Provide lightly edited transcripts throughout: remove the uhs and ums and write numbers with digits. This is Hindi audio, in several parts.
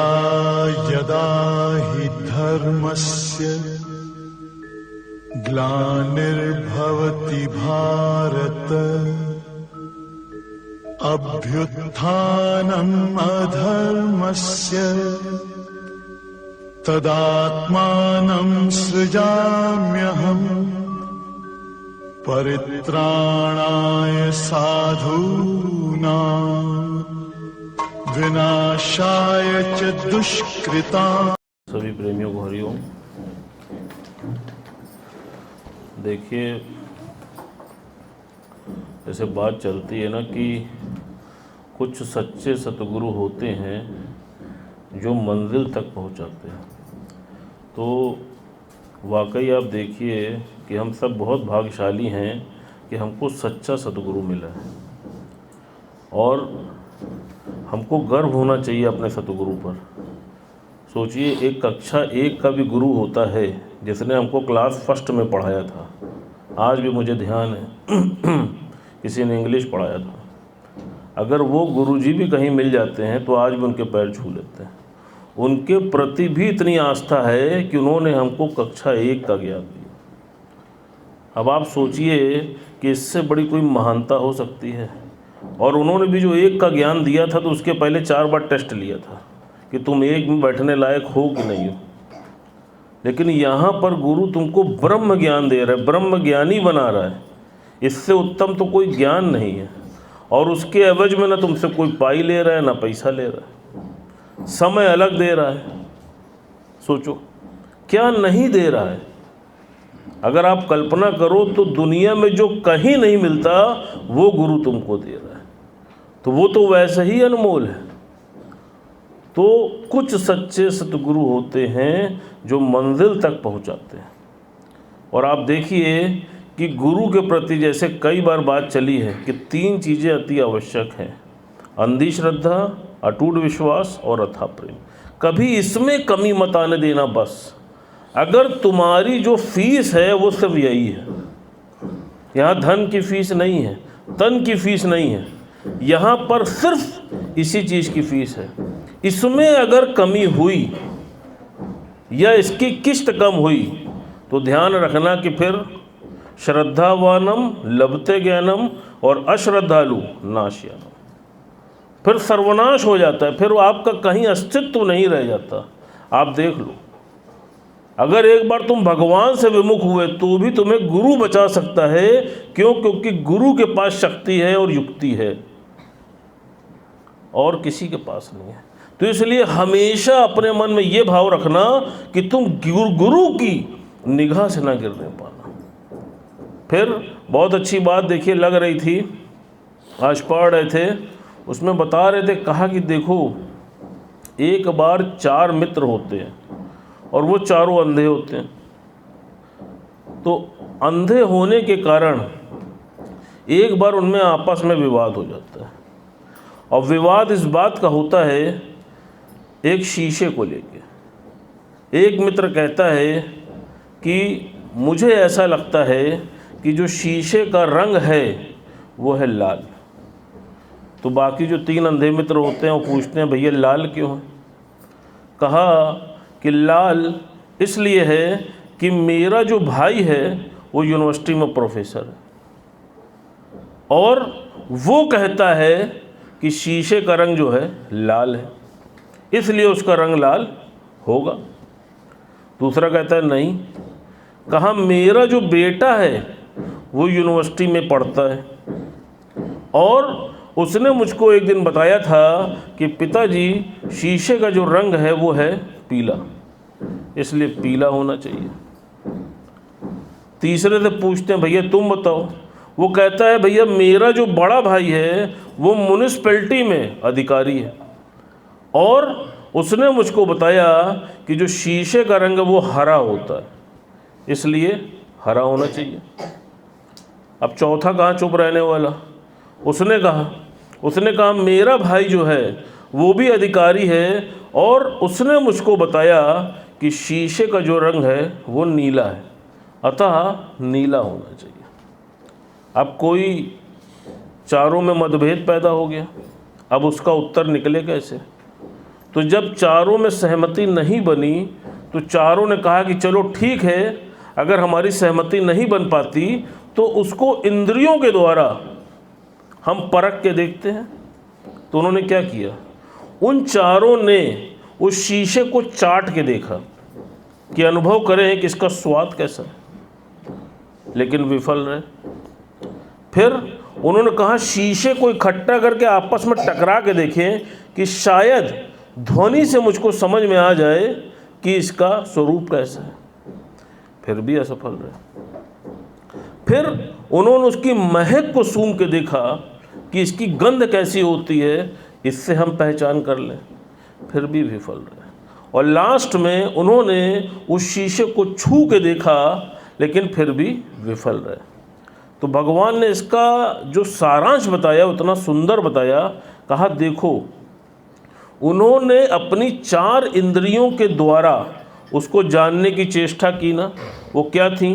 यदा यदा हि धर्मस्य ग्लानिर्भवति भारत अभ्युत्थानम् अधर्मस्य तदात्मानं सृजाम्यहम् परित्राणाय साधूनां विनाशाय च दुष्कृताम्। सभी प्रेमियों को हरिओम। देखिए, ऐसे बात चलती है ना कि कुछ सच्चे सतगुरु होते हैं जो मंजिल तक पहुंचाते हैं। तो वाकई आप देखिए कि हम सब बहुत भाग्यशाली हैं कि हमको सच्चा सतगुरु मिला है, और हमको गर्व होना चाहिए अपने सतगुरु पर। सोचिए, एक कक्षा 1 का भी गुरु होता है जिसने हमको क्लास फर्स्ट में पढ़ाया था। आज भी मुझे ध्यान है किसी ने इंग्लिश पढ़ाया था। अगर वो गुरुजी भी कहीं मिल जाते हैं तो आज भी उनके पैर छू लेते हैं। उनके प्रति भी इतनी आस्था है कि उन्होंने हमको कक्षा 1 का ज्ञान दिया। अब आप सोचिए कि इससे बड़ी कोई महानता हो सकती है। और उन्होंने भी जो 1 का ज्ञान दिया था तो उसके पहले 4 बार टेस्ट लिया था कि तुम 1 में बैठने लायक हो कि नहीं हो। लेकिन यहाँ पर गुरु तुमको ब्रह्म ज्ञान दे रहा है, ब्रह्म ज्ञानी बना रहा है। इससे उत्तम तो कोई ज्ञान नहीं है। और उसके एवज में ना तुमसे कोई पाई ले रहा है ना पैसा ले रहा है, समय अलग दे रहा है। सोचो क्या नहीं दे रहा है। अगर आप कल्पना करो तो दुनिया में जो कहीं नहीं मिलता वो गुरु तुमको दे रहा है, तो वो तो वैसे ही अनमोल है। तो कुछ सच्चे सतगुरु होते हैं जो मंजिल तक पहुंचाते हैं। और आप देखिए कि गुरु के प्रति जैसे कई बार बात चली है कि 3 चीज़ें अति आवश्यक हैं: अंधी श्रद्धा, अटूट विश्वास और अथाह प्रेम। कभी इसमें कमी मत आने देना। बस अगर तुम्हारी जो फीस है वो सिर्फ यही है, यहाँ धन की फीस नहीं है, तन की फीस नहीं है, यहाँ पर सिर्फ इसी चीज़ की फीस है। इसमें अगर कमी हुई या इसकी किस्त कम हुई तो ध्यान रखना कि फिर श्रद्धावानम लभते ज्ञानम और अश्रद्धालु नाशयानम, फिर सर्वनाश हो जाता है। फिर आपका कहीं अस्तित्व नहीं रह जाता। आप देख लो, अगर एक बार तुम भगवान से विमुख हुए तो भी तुम्हें गुरु बचा सकता है। क्यों? क्योंकि गुरु के पास शक्ति है और युक्ति है, और किसी के पास नहीं है। तो इसलिए हमेशा अपने मन में ये भाव रखना कि तुम गुरु की निगाह से ना गिरने पाना। फिर बहुत अच्छी बात देखिए लग रही थी, आज पढ़ रहे थे, उसमें बता रहे थे, कहा कि देखो, एक बार 4 मित्र होते हैं और वो चारों अंधे होते हैं। तो अंधे होने के कारण एक बार उनमें आपस में विवाद हो जाता है। और विवाद इस बात का होता है, एक शीशे को लेके। एक मित्र कहता है कि मुझे ऐसा लगता है कि जो शीशे का रंग है वो है लाल। तो बाकी जो 3 अंधे मित्र होते हैं वो पूछते हैं, भैया लाल क्यों है? कहा कि लाल इसलिए है कि मेरा जो भाई है वो यूनिवर्सिटी में प्रोफेसर है, और वो कहता है कि शीशे का रंग जो है लाल है, इसलिए उसका रंग लाल होगा। दूसरा कहता है नहीं। कहा मेरा जो बेटा है वो यूनिवर्सिटी में पढ़ता है, और उसने मुझको एक दिन बताया था कि पिताजी शीशे का जो रंग है वो है पीला, इसलिए पीला होना चाहिए। तीसरे से पूछते हैं, भैया तुम बताओ। वो कहता है, भैया मेरा जो बड़ा भाई है वो म्युनिसिपैलिटी में अधिकारी है, और उसने मुझको बताया कि जो शीशे का रंग है वो हरा होता है, इसलिए हरा होना चाहिए। अब चौथा कहाँ चुप रहने वाला? उसने कहा मेरा भाई जो है वो भी अधिकारी है, और उसने मुझको बताया कि शीशे का जो रंग है वो नीला है, अतः नीला होना चाहिए। अब कोई चारों में मतभेद पैदा हो गया। अब उसका उत्तर निकले कैसे? तो जब चारों में सहमति नहीं बनी तो चारों ने कहा कि चलो ठीक है, अगर हमारी सहमति नहीं बन पाती तो उसको इंद्रियों के द्वारा हम परख के देखते हैं। तो उन्होंने क्या किया, उन चारों ने उस शीशे को चाट के देखा कि अनुभव करें कि इसका स्वाद कैसा है, लेकिन विफल रहे। फिर उन्होंने कहा शीशे को इकट्ठा करके आपस में टकरा के देखें कि शायद ध्वनि से मुझको समझ में आ जाए कि इसका स्वरूप कैसा है, फिर भी असफल रहे। फिर उन्होंने उसकी महक को सूंघ के देखा कि इसकी गंध कैसी होती है, इससे हम पहचान कर लें, फिर भी विफल रहे। और लास्ट में उन्होंने उस शीशे को छू के देखा, लेकिन फिर भी विफल रहे। तो भगवान ने इसका जो सारांश बताया उतना सुंदर बताया। कहा देखो, उन्होंने अपनी 4 इंद्रियों के द्वारा उसको जानने की चेष्टा की ना, वो क्या थी,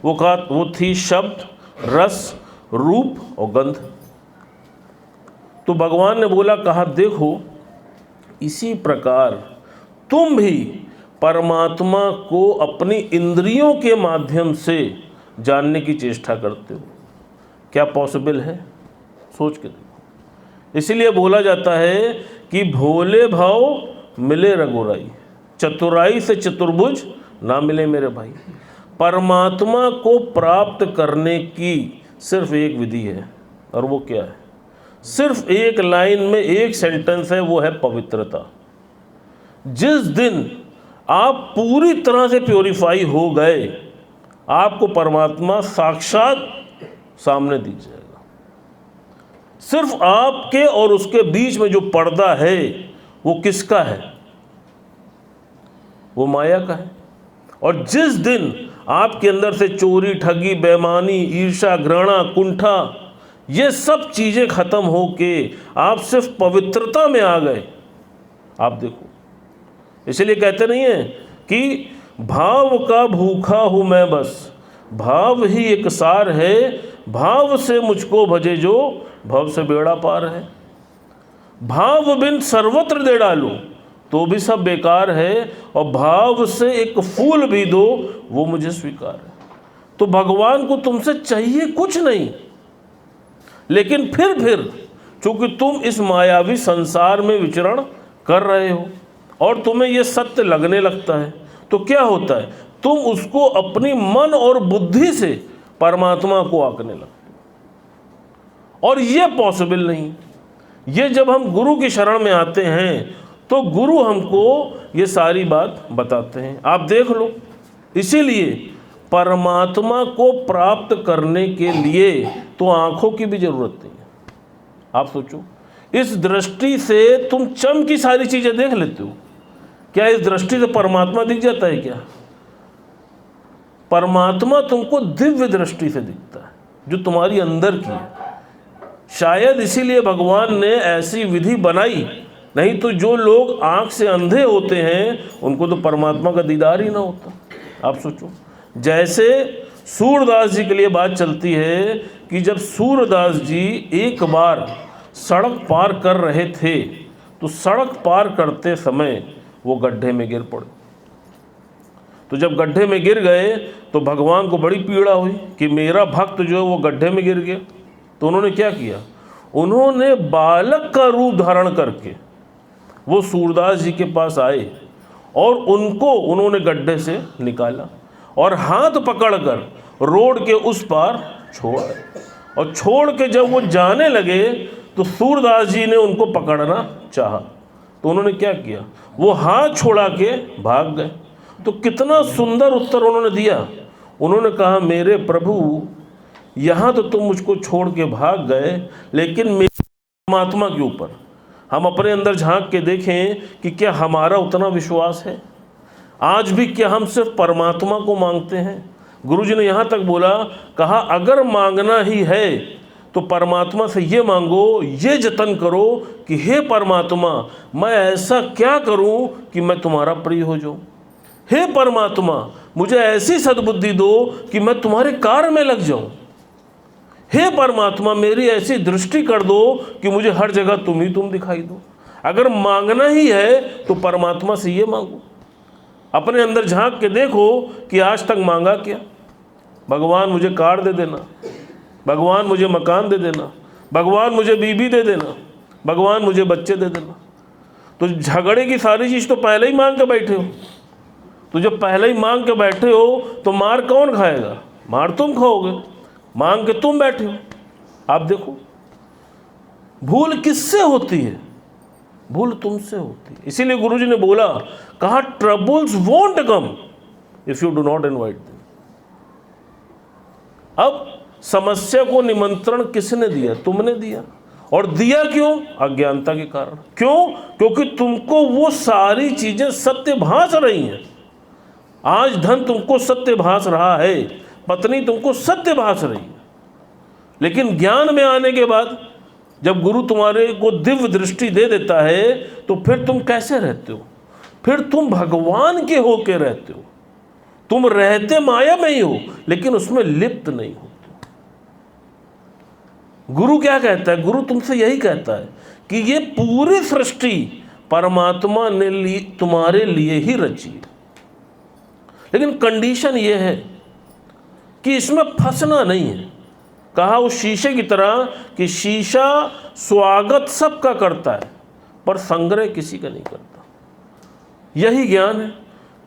वो थी शब्द, रस, रूप और गंध। तो भगवान ने बोला, कहा देखो, इसी प्रकार तुम भी परमात्मा को अपनी इंद्रियों के माध्यम से जानने की चेष्टा करते हो। क्या पॉसिबल है? सोच के देखो। इसीलिए बोला जाता है कि भोले भाव मिले रघुराई, चतुराई से चतुर्भुज ना मिले मेरे भाई। परमात्मा को प्राप्त करने की सिर्फ एक विधि है, और वो क्या है? सिर्फ एक लाइन में एक सेंटेंस है, वो है पवित्रता। जिस दिन आप पूरी तरह से प्योरीफाई हो गए, आपको परमात्मा साक्षात सामने दिख जाएगा। सिर्फ आपके और उसके बीच में जो पर्दा है वो किसका है? वो माया का है। और जिस दिन आपके अंदर से चोरी, ठगी, बेईमानी, ईर्ष्या, घृणा, कुंठा, ये सब चीज़ें खत्म हो के आप सिर्फ पवित्रता में आ गए, आप देखो। इसलिए कहते नहीं है कि भाव का भूखा हूँ मैं बस, भाव ही एक सार है, भाव से मुझको भजे जो भव से बेड़ा पार है। भाव बिन सर्वत्र दे डालो तो भी सब बेकार है, और भाव से एक फूल भी दो वो मुझे स्वीकार है। तो भगवान को तुमसे चाहिए कुछ नहीं, लेकिन फिर चूंकि तुम इस मायावी संसार में विचरण कर रहे हो और तुम्हें यह सत्य लगने लगता है, तो क्या होता है, तुम उसको अपनी मन और बुद्धि से परमात्मा को आंकने लगते हो। और ये पॉसिबल नहीं। ये जब हम गुरु की शरण में आते हैं तो गुरु हमको ये सारी बात बताते हैं। आप देख लो, इसीलिए परमात्मा को प्राप्त करने के लिए तो आंखों की भी जरूरत नहीं है। आप सोचो, इस दृष्टि से तुम चम की सारी चीजें देख लेते हो, क्या इस दृष्टि से परमात्मा दिख जाता है क्या? परमात्मा तुमको दिव्य दृष्टि से दिखता है, जो तुम्हारी अंदर की है। शायद इसीलिए भगवान ने ऐसी विधि बनाई, नहीं तो जो लोग आंख से अंधे होते हैं उनको तो परमात्मा का दीदार ही ना होता। आप सोचो, जैसे सूरदास जी के लिए बात चलती है कि जब सूरदास जी एक बार सड़क पार कर रहे थे तो सड़क पार करते समय वो गड्ढे में गिर पड़े। तो जब गड्ढे में गिर गए तो भगवान को बड़ी पीड़ा हुई कि मेरा भक्त जो है वो गड्ढे में गिर गया। तो उन्होंने क्या किया, उन्होंने बालक का रूप धारण करके वो सूरदास जी के पास आए और उनको उन्होंने गड्ढे से निकाला और हाथ पकड़कर रोड के उस पार छोड़, और छोड़ के जब वो जाने लगे तो सूरदास जी ने उनको पकड़ना चाहा। तो उन्होंने क्या किया, वो हाथ छोड़ा के भाग गए। तो कितना सुंदर उत्तर उन्होंने दिया। उन्होंने कहा, मेरे प्रभु, यहाँ तो तुम मुझको छोड़ के भाग गए, लेकिन मेरे परमात्मा के ऊपर हम अपने अंदर झांक के देखें कि क्या हमारा उतना विश्वास है? आज भी क्या हम सिर्फ परमात्मा को मांगते हैं? गुरुजी ने यहाँ तक बोला, कहा अगर मांगना ही है तो परमात्मा से ये मांगो, ये जतन करो कि हे परमात्मा, मैं ऐसा क्या करूं कि मैं तुम्हारा प्रिय हो जाऊं। हे परमात्मा, मुझे ऐसी सद्बुद्धि दो कि मैं तुम्हारे कार्य में लग जाऊं। हे परमात्मा, मेरी ऐसी दृष्टि कर दो कि मुझे हर जगह तुम ही तुम दिखाई दो। अगर मांगना ही है तो परमात्मा से ये मांगो। अपने अंदर झांक के देखो कि आज तक मांगा क्या। भगवान मुझे कार दे देना, भगवान मुझे मकान दे देना, भगवान मुझे बीबी दे देना, भगवान मुझे बच्चे दे देना। तो झगड़े की सारी चीज़ तो पहले ही मांग के बैठे हो। तो जब पहले ही मांग के बैठे हो तो मार कौन खाएगा? मार तुम खाओगे, मांग के तुम बैठे हो। आप देखो भूल किससे होती है? भूल तुमसे होती है। इसीलिए गुरुजी ने बोला, कहा troubles won't come if you do not invite them. अब समस्या को निमंत्रण किसने दिया? तुमने दिया। और दिया क्यों? अज्ञानता के कारण। क्यों? क्योंकि तुमको वो सारी चीजें सत्य भास रही हैं। आज धन तुमको सत्य भास रहा है, पत्नी तुमको सत्य भास रही है, लेकिन ज्ञान में आने के बाद जब गुरु तुम्हारे को दिव्य दृष्टि दे देता है तो फिर तुम कैसे रहते हो? फिर तुम भगवान के होके रहते हो। तुम रहते माया में ही हो लेकिन उसमें लिप्त नहीं हो। गुरु क्या कहता है? गुरु तुमसे यही कहता है कि ये पूरी सृष्टि परमात्मा ने तुम्हारे लिए ही रची है, लेकिन कंडीशन ये है कि इसमें फंसना नहीं है। कहा उस शीशे की तरह कि शीशा स्वागत सबका करता है पर संग्रह किसी का नहीं करता। यही ज्ञान है।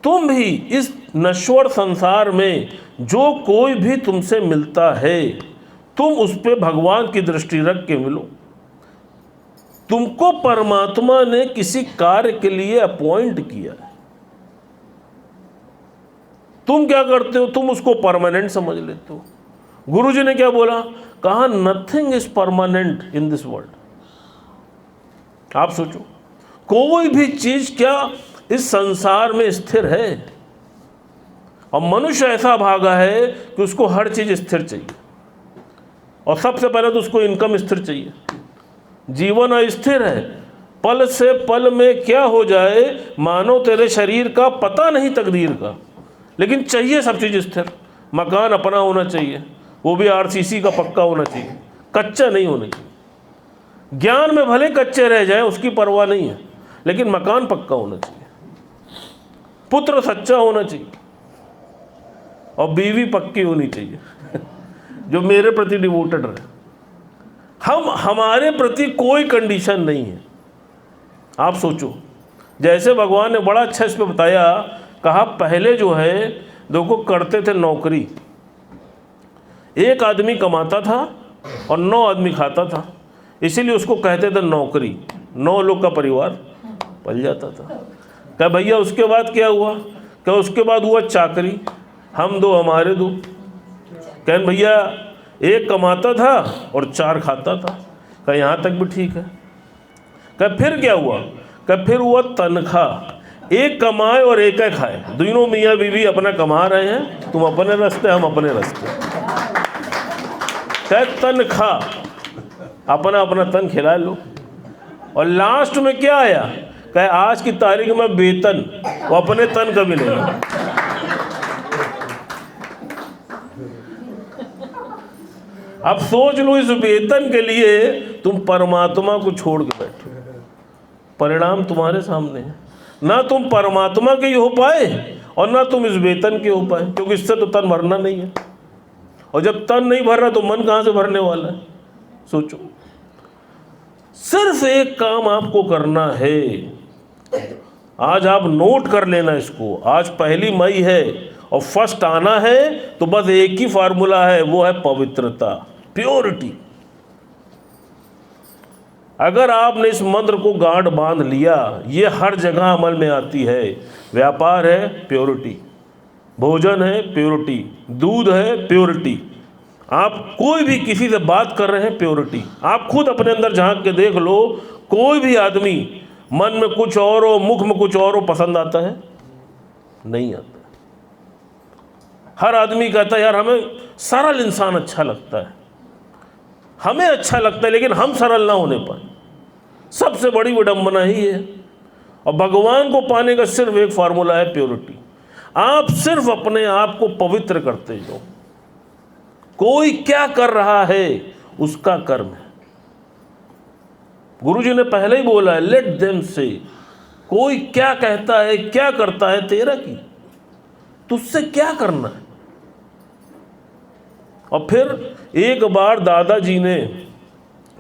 तुम भी इस नश्वर संसार में जो कोई भी तुमसे मिलता है, तुम उस पे भगवान की दृष्टि रख के मिलो। तुमको परमात्मा ने किसी कार्य के लिए अपॉइंट किया है। तुम क्या करते हो? तुम उसको परमानेंट समझ लेते हो। गुरुजी ने क्या बोला? कहा nothing is permanent in this world. आप सोचो, कोई भी चीज क्या इस संसार में स्थिर है? और मनुष्य ऐसा भागा है कि उसको हर चीज स्थिर चाहिए, और सबसे पहले तो उसको इनकम स्थिर चाहिए। जीवन अस्थिर है, पल से पल में क्या हो जाए मानो तेरे शरीर का पता नहीं तकदीर का, लेकिन चाहिए सब चीज़ स्थिर। मकान अपना होना चाहिए, वो भी आरसीसी का पक्का होना चाहिए, कच्चा नहीं होना चाहिए। ज्ञान में भले कच्चे रह जाए उसकी परवाह नहीं है, लेकिन मकान पक्का होना चाहिए। पुत्र सच्चा होना चाहिए और बीवी पक्की होनी चाहिए जो मेरे प्रति डिवोटेड रहे। हमारे प्रति कोई कंडीशन नहीं है। आप सोचो, जैसे भगवान ने बड़ा अच्छा इस पे बताया, कहा पहले जो है देखो करते थे नौकरी, एक आदमी कमाता था और 9 आदमी खाता था, इसीलिए उसको कहते थे नौकरी। 9 लोग का परिवार पल जाता था। क्या भैया उसके बाद क्या हुआ? क्या उसके बाद हुआ चाकरी, हम दो हमारे दो। कहें भैया एक कमाता था और 4 खाता था। क्या यहाँ तक भी ठीक है? क्या फिर क्या हुआ? क्या फिर हुआ तनख्वाह, एक कमाए और एक खाए। दोनों मियाँ बीवी अपना कमा रहे हैं, तुम अपने रास्ते हम अपने रास्ते। क्या तनख्वाह, अपना अपना तन खिला लो। और लास्ट में क्या आया? क्या आज की तारीख में वेतन, वो अपने तन का भी लेना। अब सोच लो, इस वेतन के लिए तुम परमात्मा को छोड़ के बैठो। परिणाम तुम्हारे सामने है। ना तुम परमात्मा के हो पाए और ना तुम इस वेतन के हो पाए, क्योंकि इससे तो तन भरना नहीं है। और जब तन नहीं भर रहा तो मन कहाँ से भरने वाला है? सोचो। सिर्फ एक काम आपको करना है, आज आप नोट कर लेना इसको। आज 1 मई है और फर्स्ट आना है, तो बस एक ही फार्मूला है, वो है पवित्रता, प्योरिटी। अगर आपने इस मंत्र को गांठ बांध लिया, ये हर जगह अमल में आती है। व्यापार है प्योरिटी, भोजन है प्योरिटी, दूध है प्योरिटी, आप कोई भी किसी से बात कर रहे हैं प्योरिटी। आप खुद अपने अंदर झांक के देख लो, कोई भी आदमी मन में कुछ और हो, मुख में कुछ और हो, पसंद आता है? नहीं आता। हर आदमी कहता है यार हमें सरल इंसान अच्छा लगता है, हमें अच्छा लगता है, लेकिन हम सरल ना होने पाए। सबसे बड़ी विडंबना ही है। और भगवान को पाने का सिर्फ एक फार्मूला है, प्योरिटी। आप सिर्फ अपने आप को पवित्र करते जाओ। कोई क्या कर रहा है उसका कर्म है, गुरुजी ने पहले ही बोला है, लेट देम से, कोई क्या कहता है क्या करता है तेरा की, तुझसे क्या करना है। और फिर एक बार दादाजी ने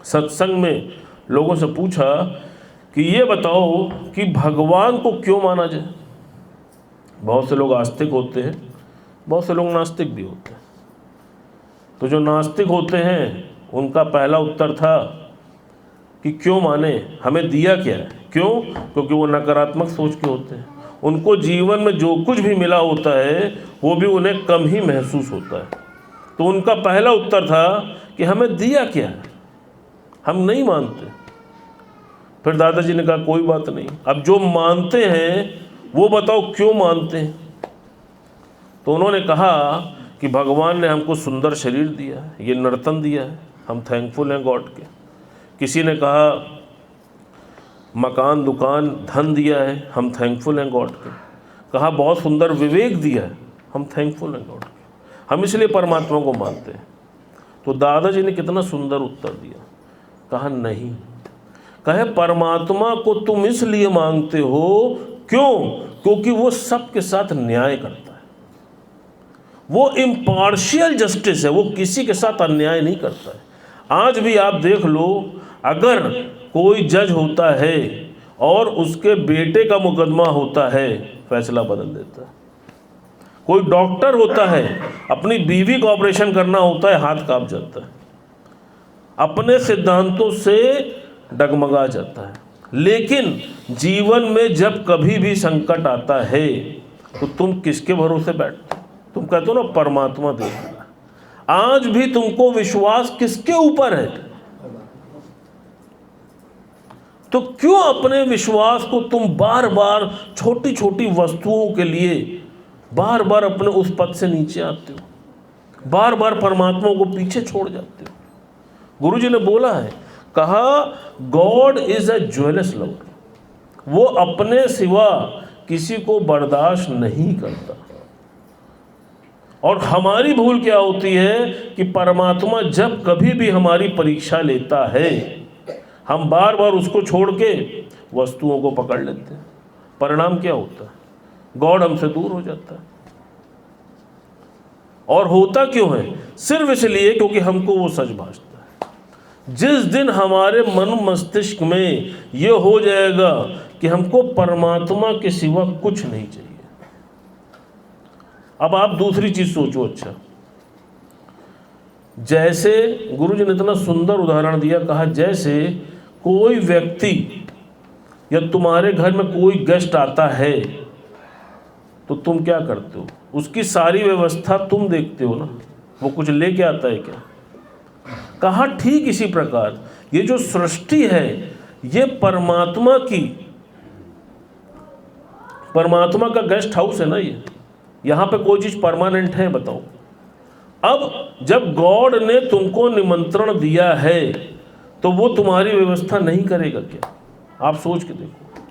सत्संग में लोगों से पूछा कि ये बताओ कि भगवान को क्यों माना जाए। बहुत से लोग आस्तिक होते हैं, बहुत से लोग नास्तिक भी होते हैं। तो जो नास्तिक होते हैं उनका पहला उत्तर था कि क्यों माने, हमें दिया क्या है। क्यों? क्योंकि वो नकारात्मक सोच के होते हैं। उनको जीवन में जो कुछ भी मिला होता है वो भी उन्हें कम ही महसूस होता है। तो उनका पहला उत्तर था कि हमें दिया क्या है, हम नहीं मानते। फिर दादाजी ने कहा कोई बात नहीं, अब जो मानते हैं वो बताओ क्यों मानते हैं। तो उन्होंने कहा कि भगवान ने हमको सुंदर शरीर दिया है, ये नर्तन दिया है, हम थैंकफुल हैं गॉड के। किसी ने कहा मकान दुकान धन दिया है, हम थैंकफुल हैं गॉड के। कहा बहुत सुंदर विवेक दिया है, हम थैंकफुल हैं गॉड के, हम इसलिए परमात्मा को मानते हैं। तो दादाजी ने कितना सुंदर उत्तर दिया। कहा नहीं, कहे परमात्मा को तुम इसलिए मांगते हो, क्यों? क्योंकि वो सबके साथ न्याय करता है, वो इम्पार्शियल जस्टिस है, वो किसी के साथ अन्याय नहीं करता है। आज भी आप देख लो, अगर कोई जज होता है और उसके बेटे का मुकदमा होता है, फैसला बदल देता है। कोई डॉक्टर होता है, अपनी बीवी का ऑपरेशन करना होता है, हाथ कांप जाता है, अपने सिद्धांतों से डगमगा जाता है। लेकिन जीवन में जब कभी भी संकट आता है तो तुम किसके भरोसे बैठते हो? तुम कहते हो ना परमात्मा देख रहा है। आज भी तुमको विश्वास किसके ऊपर है? तो क्यों अपने विश्वास को तुम बार बार छोटी छोटी वस्तुओं के लिए बार बार अपने उस पद से नीचे आते हो, बार बार परमात्मा को पीछे छोड़ जाते हो? गुरुजी ने बोला है, कहा God is a jealous lover, वो अपने सिवा किसी को बर्दाश्त नहीं करता। और हमारी भूल क्या होती है कि परमात्मा जब कभी भी हमारी परीक्षा लेता है, हम बार बार उसको छोड़ के वस्तुओं को पकड़ लेते हैं। परिणाम क्या होता है? गॉड हमसे दूर हो जाता है। और होता क्यों है? सिर्फ इसलिए क्योंकि हमको वो सच भासता है। जिस दिन हमारे मन मस्तिष्क में ये हो जाएगा कि हमको परमात्मा के सिवा कुछ नहीं चाहिए। अब आप दूसरी चीज सोचो, अच्छा जैसे गुरुजी ने इतना सुंदर उदाहरण दिया, कहा जैसे कोई व्यक्ति या तुम्हारे घर में कोई गेस्ट आता है तो तुम क्या करते हो? उसकी सारी व्यवस्था तुम देखते हो ना, वो कुछ लेके आता है क्या? कहा ठीक इसी प्रकार ये जो सृष्टि है ये परमात्मा का गेस्ट हाउस है ना। ये यहाँ पे कोई चीज परमानेंट है बताओ? अब जब गॉड ने तुमको निमंत्रण दिया है तो वो तुम्हारी व्यवस्था नहीं करेगा क्या? आप सोच के देखो।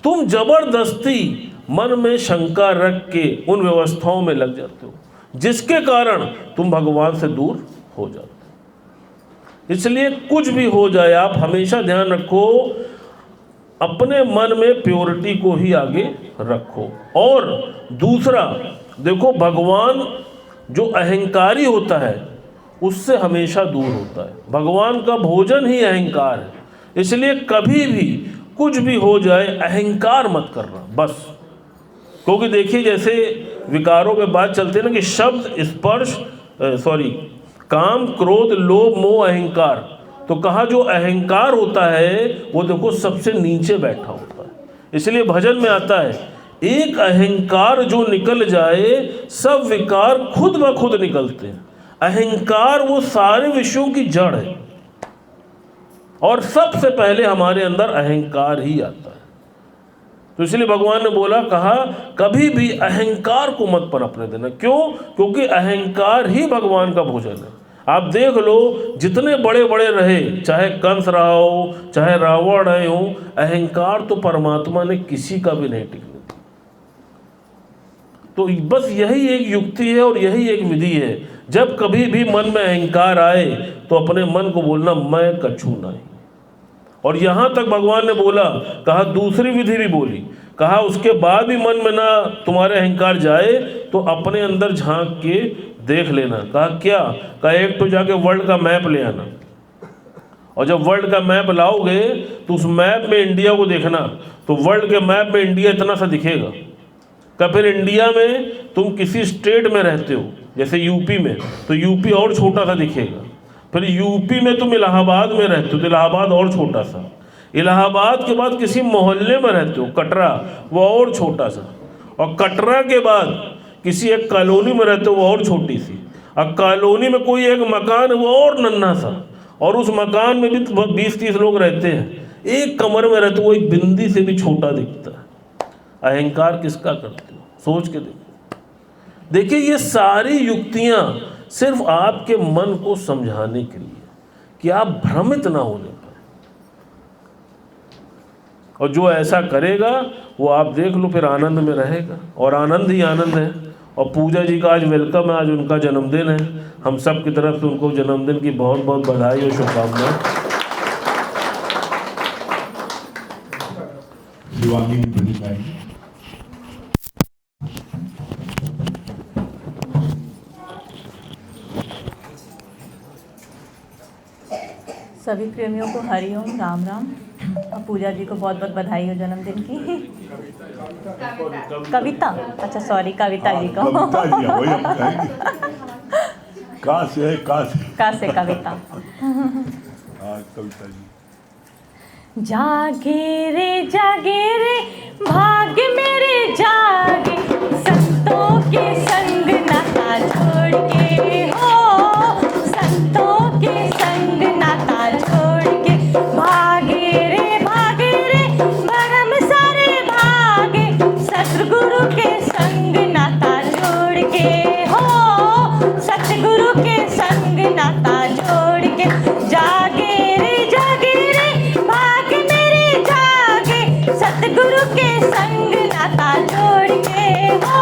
तुम जबरदस्ती मन में शंका रख के उन व्यवस्थाओं में लग जाते हो, जिसके कारण तुम भगवान से दूर हो जाते हो। इसलिए कुछ भी हो जाए, आप हमेशा ध्यान रखो, अपने मन में प्योरिटी को ही आगे रखो। और दूसरा देखो, भगवान जो अहंकारी होता है उससे हमेशा दूर होता है। भगवान का भोजन ही अहंकार है। इसलिए कभी भी कुछ भी हो जाए अहंकार मत करना बस। क्योंकि देखिए जैसे विकारों में बात चलती है ना कि शब्द स्पर्श काम क्रोध लोभ मोह अहंकार, तो कहा जो अहंकार होता है वो देखो सबसे नीचे बैठा होता है। इसलिए भजन में आता है, एक अहंकार जो निकल जाए सब विकार खुद ब खुद निकलते हैं। अहंकार वो सारे विषयों की जड़ है और सबसे पहले हमारे अंदर अहंकार ही आता है। तो इसलिए भगवान ने बोला, कहा कभी भी अहंकार को मत पनपने देना। क्यों? क्योंकि अहंकार ही भगवान का भोजन है। आप देख लो, जितने बड़े बड़े रहे, चाहे कंस रहा हो, चाहे रावण रहे हो, अहंकार तो परमात्मा ने किसी का भी नहीं टिकने दिया। तो बस यही एक युक्ति है और यही एक विधि है। जब कभी भी मन में अहंकार आए तो अपने मन को बोलना, मैं कछु नहीं। और यहाँ तक भगवान ने बोला, कहा दूसरी विधि भी बोली, कहा उसके बाद भी मन में ना तुम्हारे अहंकार जाए तो अपने अंदर झांक के देख लेना। कहा क्या? कहा एक तो जाके वर्ल्ड का मैप ले आना, और जब वर्ल्ड का मैप लाओगे तो उस मैप में इंडिया को देखना, तो वर्ल्ड के मैप में इंडिया इतना सा दिखेगा। कहा फिर इंडिया में तुम किसी स्टेट में रहते हो, जैसे यूपी में, तो यूपी और छोटा सा दिखेगा। फिर यूपी में तुम इलाहाबाद में रहते हो तो इलाहाबाद और छोटा सा। इलाहाबाद के बाद किसी मोहल्ले में रहते हो, कटरा, वो और छोटा सा। और कटरा के बाद किसी एक कॉलोनी में रहते हो, वो और छोटी सी। अब कॉलोनी में कोई एक मकान है, वो और नन्हा सा, और उस मकान में भी 20-30 लोग रहते हैं, एक कमरे में रहते हो, वो एक बिंदी से भी छोटा दिखता है। अहंकार किसका करते हो? सोच के देखो। देखिए ये सारी युक्तियाँ सिर्फ आपके मन को समझाने के लिए कि आप भ्रमित ना होने पाए। और जो ऐसा करेगा वो आप देख लो फिर आनंद में रहेगा, और आनंद ही आनंद है। और पूजा जी का आज वेलकम है, आज उनका जन्मदिन है। हम सब की तरफ से उनको जन्मदिन की बहुत बहुत बधाई और शुभकामनाएं। सभी प्रेमियों को हरिओम, राम राम। और पूजा जी को बहुत बहुत बधाई हो जन्मदिन की। कविता, अच्छा सॉरी, कविता जी को। कहाँ से कविता। कविता जी। जागे रे भाग्य मेरे जागे, संतों के संग नाता छोड़ के हो, संतों के संग नाता छोड़ के भागे रे भरम सारे भागे, सतगुरु के संग नाता जोड़ के हो, सतगुरु के संग नाता जोड़ के। जागे रे भाग्य मेरे जागे, सतगुरु के संग नाता जोड़ के हो,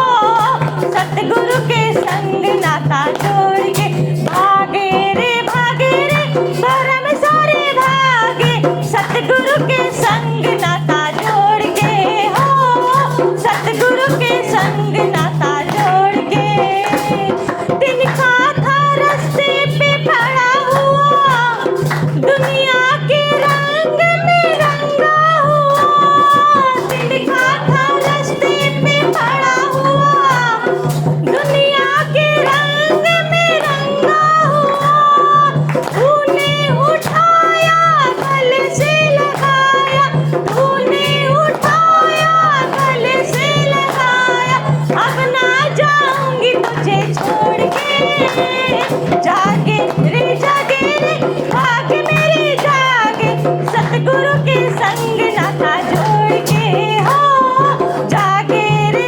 सतगुरु के संग नाता जोड़ के। भागे रे भरम सारे भागे, सतगुरु के संग नाता जोड़ के हो, सतगुरु के संग नाता जोड़ के। तिनका था रास्ते पे खड़ा हुआ, दुनिया के रंग में रंगा हुआ। तिनका था रास्ते पे खड़ा हुआ, दुनिया के रंग में रंगा हुआ। तूने उठाया गले से लगाया, तूने उठाया गले से लगाया, अब ना जाऊंगी तुझे छोड़ के। जागे रे भाग्य मेरे जागे, सतगुरु के संग नाता जोड़ के हो। जागे रे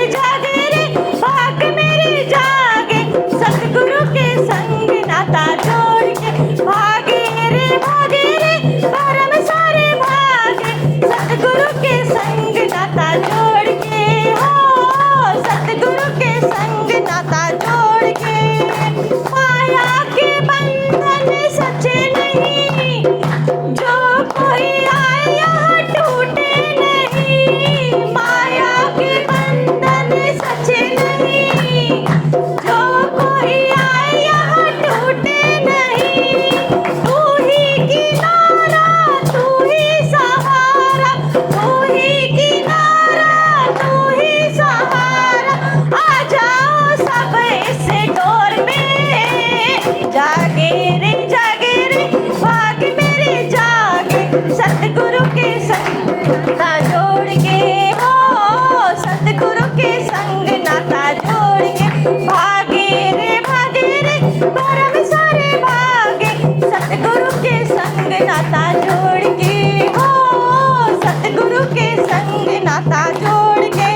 भाग्य मेरे जागे, सतगुरु के संग नाता जोड़ के। भागे रे भरम सारे भागे, सतगुरु के संग नाता जोड़ के हो, सतगुरु के संग नाता जोड़ के। माया के बंधन सच्चे नहीं, जो कोई आए यहाँ टूटे नहीं। माया के बंधन सच्चे नहीं, जो कोई आए यहाँ टूटे नहीं। तू ही किनारा, तू ही सहारा, तू ही किनारा, तू ही सहारा। आ जाओ सब इस डोर में। जागे रे भाग्य मेरे जागे, सतगुरु के संग नाता जोड़ के हो, सतगुरु के संग नाता जोड़ के। भागे रे भरम सारे भागे, सतगुरु के संग नाता जोड़ के हो, सतगुरु के संग नाता जोड़ के।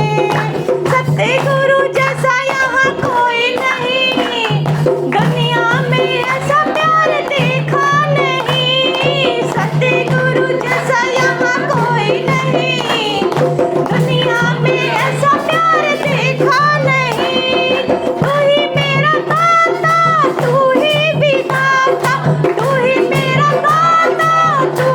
सतगुरु जैसा यहाँ कोई नहीं, दुनिया में ऐसा प्यार देखा नहीं। सतगुरु जैसा यहाँ कोई नहीं, दुनिया में ऐसा प्यार देखा नहीं। तू ही मेरा दाता, तू ही विधाता, तू ही मेरा दाता, तू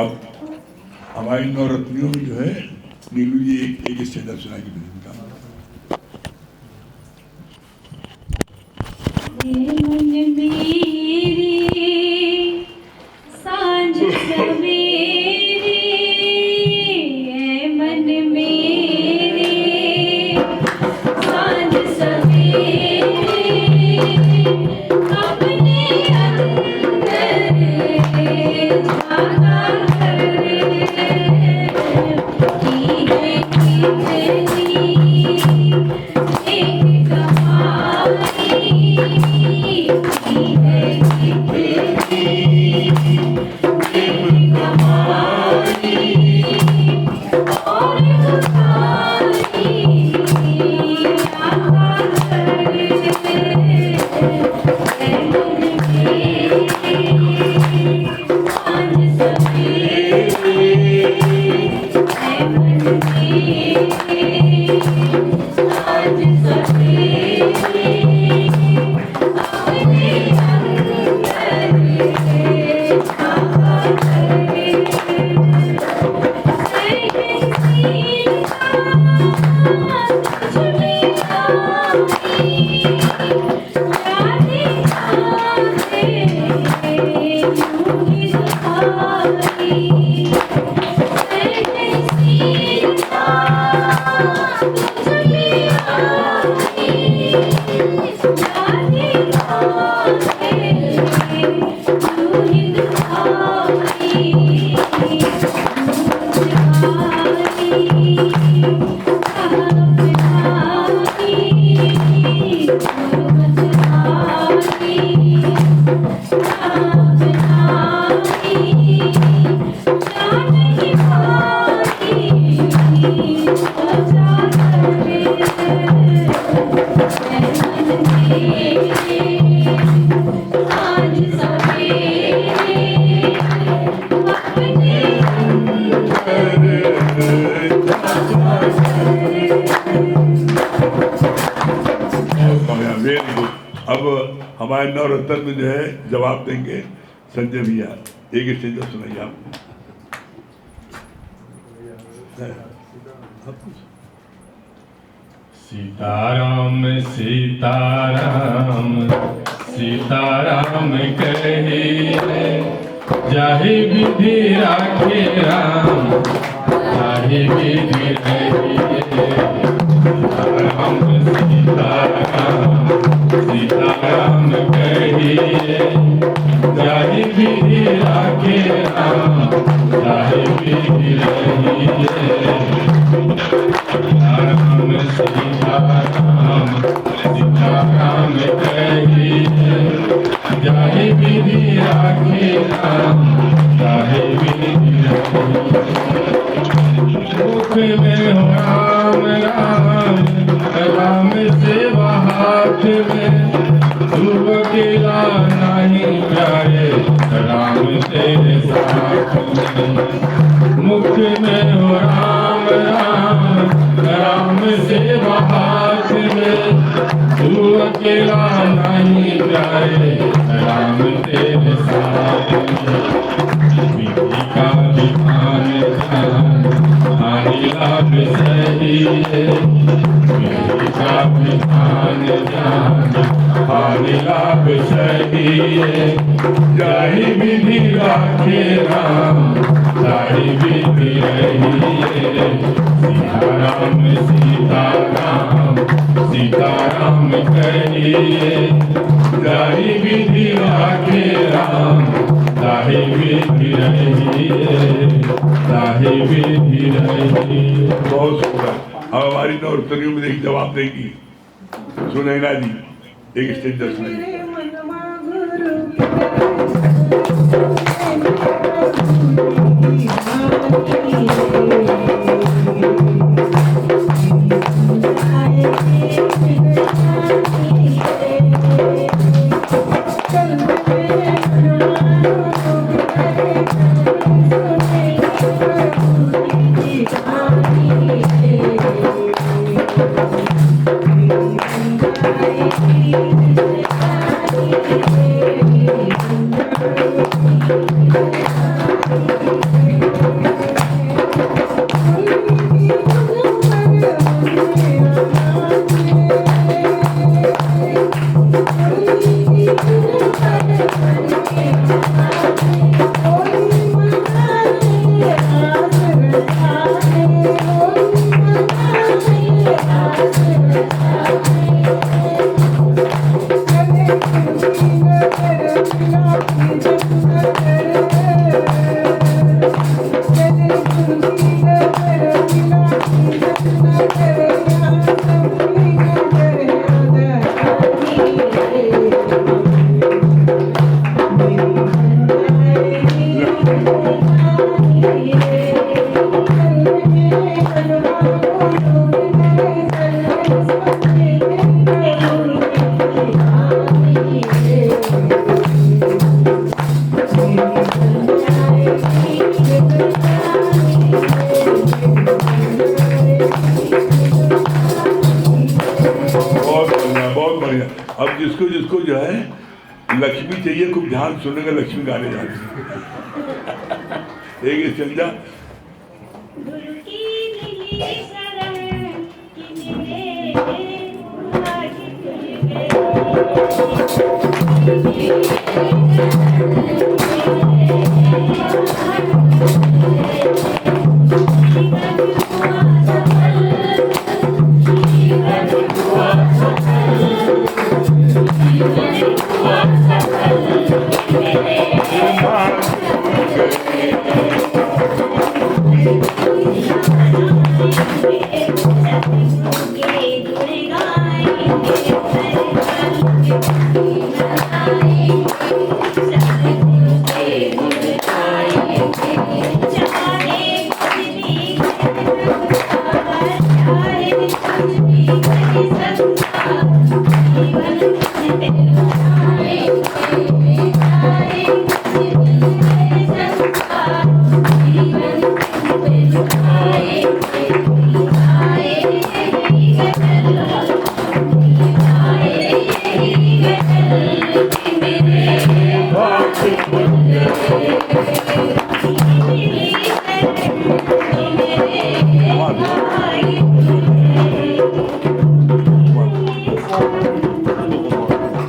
अब हमारी नवरत्नियों में जो है नीलू जी एक स्टेंडर सुनाएगी भजन का। मन मेरी सांझ सवेरे, मन मेरे सांझ सवेरे, अपने अंदर जागा की है कितनी एक कहानी, की है कितनी एक कहानी, और बुखारी आका करे, आज अब हमारे नवरत्न में जो है जवाब देंगे संजय भैया। एक स्टेज सुनाइए आप। सीताराम सीताराम सीताराम कहिए, जाहि विधि राखे राम, जाहि विधि रहिए। सीताराम सीताराम सीताराम कहिए, जाहि विधि राखे राम, जाहि विधि रहिए। सीताराम सीताराम सीताराम कहिए, जाहि विधि राखे राम, जाहि विधि रहिए। मुख में हो राम राम, राम सेवा हाथ में, धूप केला नहीं जाए राम तेरे साथ में। मुख में हो राम राम, राम सेवा हाथ में, तू अकेला नहीं जाए राम तेरे साथ में। विधि का विधान जान, हानि लाभ सही है। विधि का विधान जान, हानि लाभ सही है। जाहि विधि राखे राम, जाहि विधि रहिए। सीताराम सीताराम सीताराम कहिए, जाहि विधि राखे राम, जाहि विधि रहिए, जाहि विधि रहिए। बहुत शुक्रिया। अब हमारी नवरत्नियों में एक जवाब देगी सुनैना जी। एक स्टेज सुनाइए। बहुत बढ़िया। अब जिसको जिसको जो है लक्ष्मी चाहिए, खूब ध्यान सुनेगा, लक्ष्मी गाने जा रही है। एक चंदा गुरु की मिली शरण कि मेरे भाग्य खुल गए।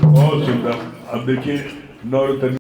बहुत सुंदर। अब देखिए नौरतन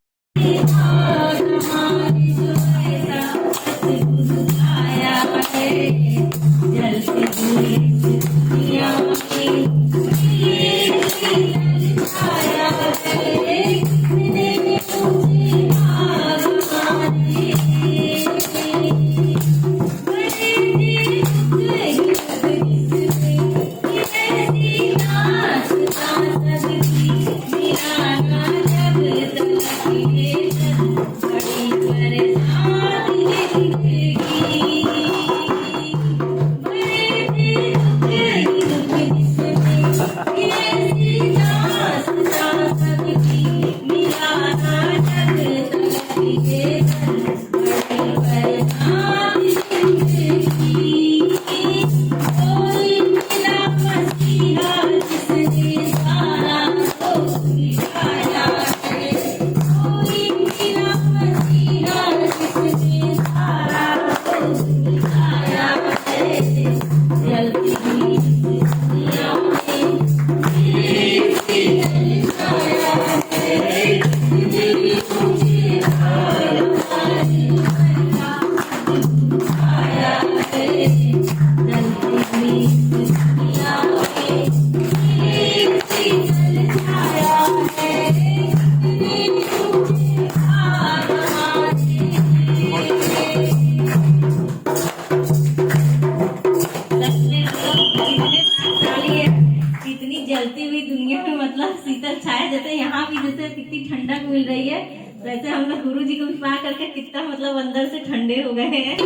जलती हुई दुनिया में मतलब शीतल छाया, जैसे यहाँ भी जैसे कितनी ठंडक मिल रही है, वैसे हम लोग गुरु जी को विश्वास करके कितना मतलब अंदर से ठंडे हो गए हैं।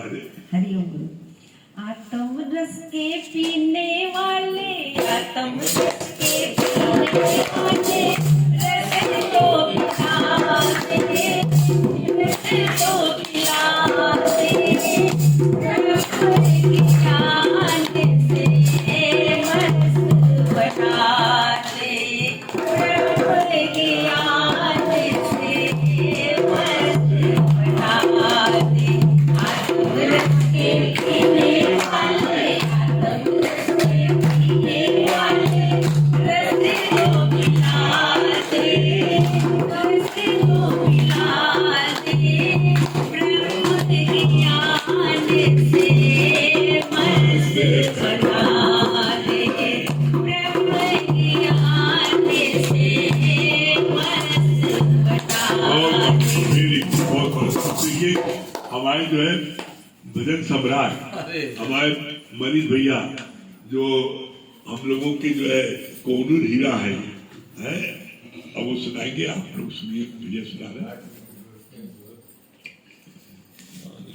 महाराज। हरिओम गुरु। आत्म रस के पीने वाले, आत्म रस के पीने वाले, रस को पिला दे, रस को पिला दे, ब्रह्म ज्ञान से मस्त बना दे, ब्रह्म ज्ञान से मस्त बना दे। आत्म रस के पीने वाले, आत्म रस के पीने वाले, रस को पिला दे, रस को पिला दे, ब्रह्म ज्ञान से मस्त बना दे, ब्रह्म ज्ञान से मस्त बना दे। बहुत देखिए हमारे जो है भजन सम्राट हमारे मनीष भैया जो हम लोगों के जो है कोनूर हीरा है, अब वो सुनाएंगे, आप लोग सुनिए, भैया सुना रहे हैं।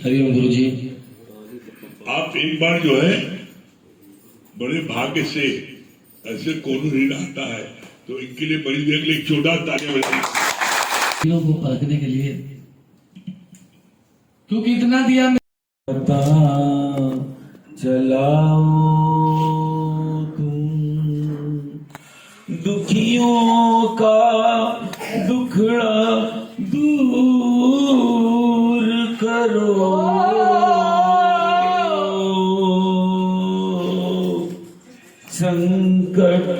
हरिओम गुरु जी। आप एक बार जो है बड़े भाग्य से ऐसे कोनूर हीरा आता है, तो इनके लिए मनीष भैया के लिए एक छोटा तालियां बजाइए को परखने के लिए, क्योंकि इतना दिया पता चलाओ तुम दुखियों का दुखड़ा दूर करो, संकट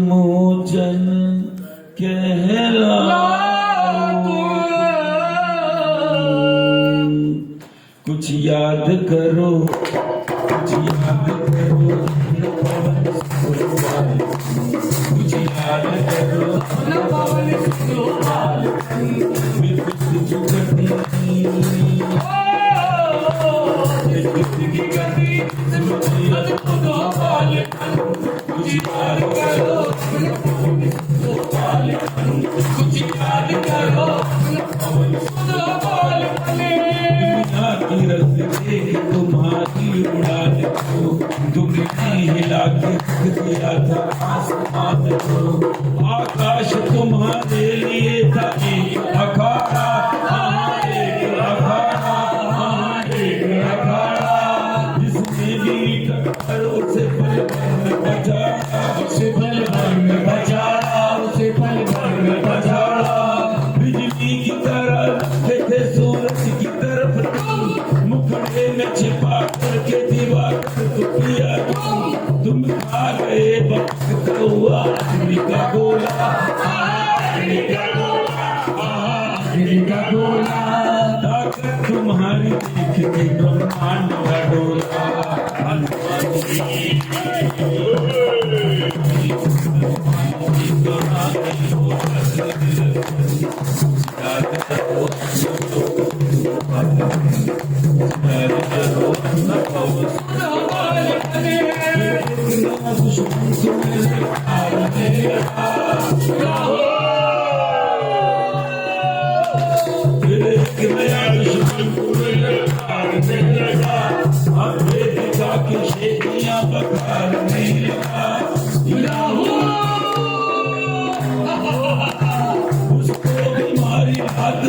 मोचन कहलाओ, कुछ याद करो, कुछ याद करो, कुछ याद करो, तुम्हारी उड़ान को तुमने हिला के दिया था आसमान को, आकाश तुम्हारे लिए था एक अखाड़ा, एक अखाड़ा, एक अखाड़ा, जिसने भी टक्कर उसे पल भर में बचाया, उसे पल भर में बचाया, उसे पल भर में बचाया। बिजली की तरह लगते थे सूरज की तरफ, मुखड़े में छिपा करके दीवार को किया तुम खा गए वक्त का हुआ आदमी का गोला, आदमी का गोला, आदमी का गोला, ताकत तुम्हारी देख के ब्रह्मांड का डोला,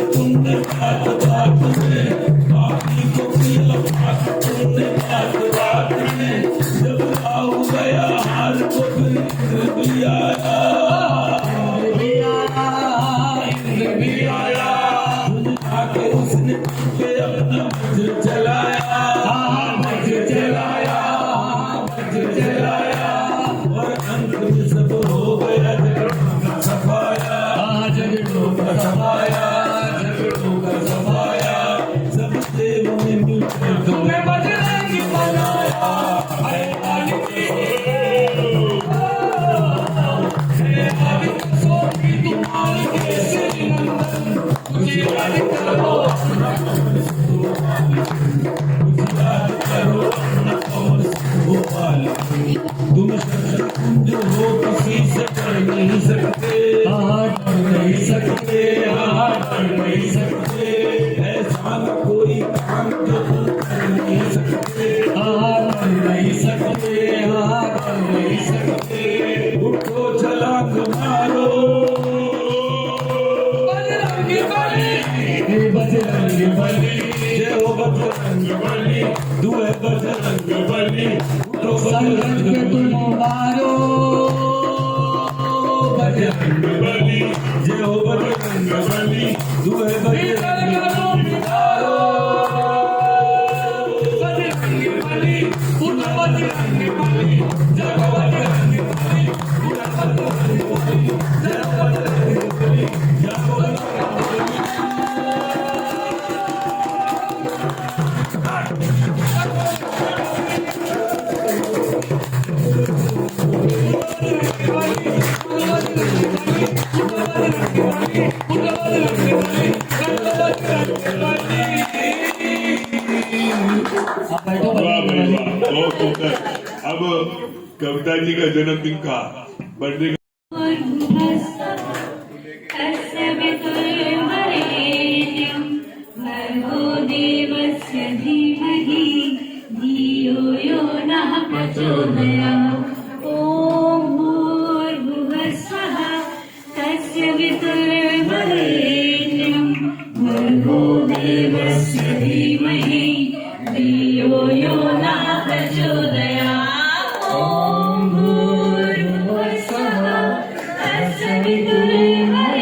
तुमने बात बात में बाकी को किया बात तुमने बात बात में, जब आओ गया हार को फिर भी आया, भी आया, आके उसने पे अपना वज्र चलाया, वज्र चलाया, वज्र चलाया, और अंत में सब हो गया झगड़ों का सफाया, झगड़ों का सफाया, झगड़ों का सफाया, सब देवों ने मिलकर तुम्हें बजरंगी बनाया, है बजरंग बली, उठो संकट के तुम मारो बजरंग बली, जय हो बजरंग बली, तू है बजरंग बली, बजरंग बली उठो बजरंग बली, जय हो बजरंग बली, उठो बजरंग बली, जय हो बजरंग बली, जय हो बजरंग बली। वाह भाई वाह, बहुत सुंदर। अब कविता जी का जन्मदिन का बर्थडे भर्गो देवस्य धीमहि धियो यो नः प्रचोदयात्। ॐ भूर्भुवः स्वः तस्य वितुर्वरेण्यं भर्गो देवस्य धीमहि धियो यो नः प्रचोदयात्। ॐ भूर्भुवः स्वः तस्य वितुर्वरेण्यं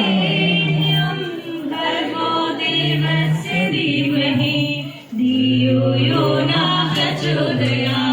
भर्गो देवस्य धीमहि धियो यो नः प्रचोदयात्।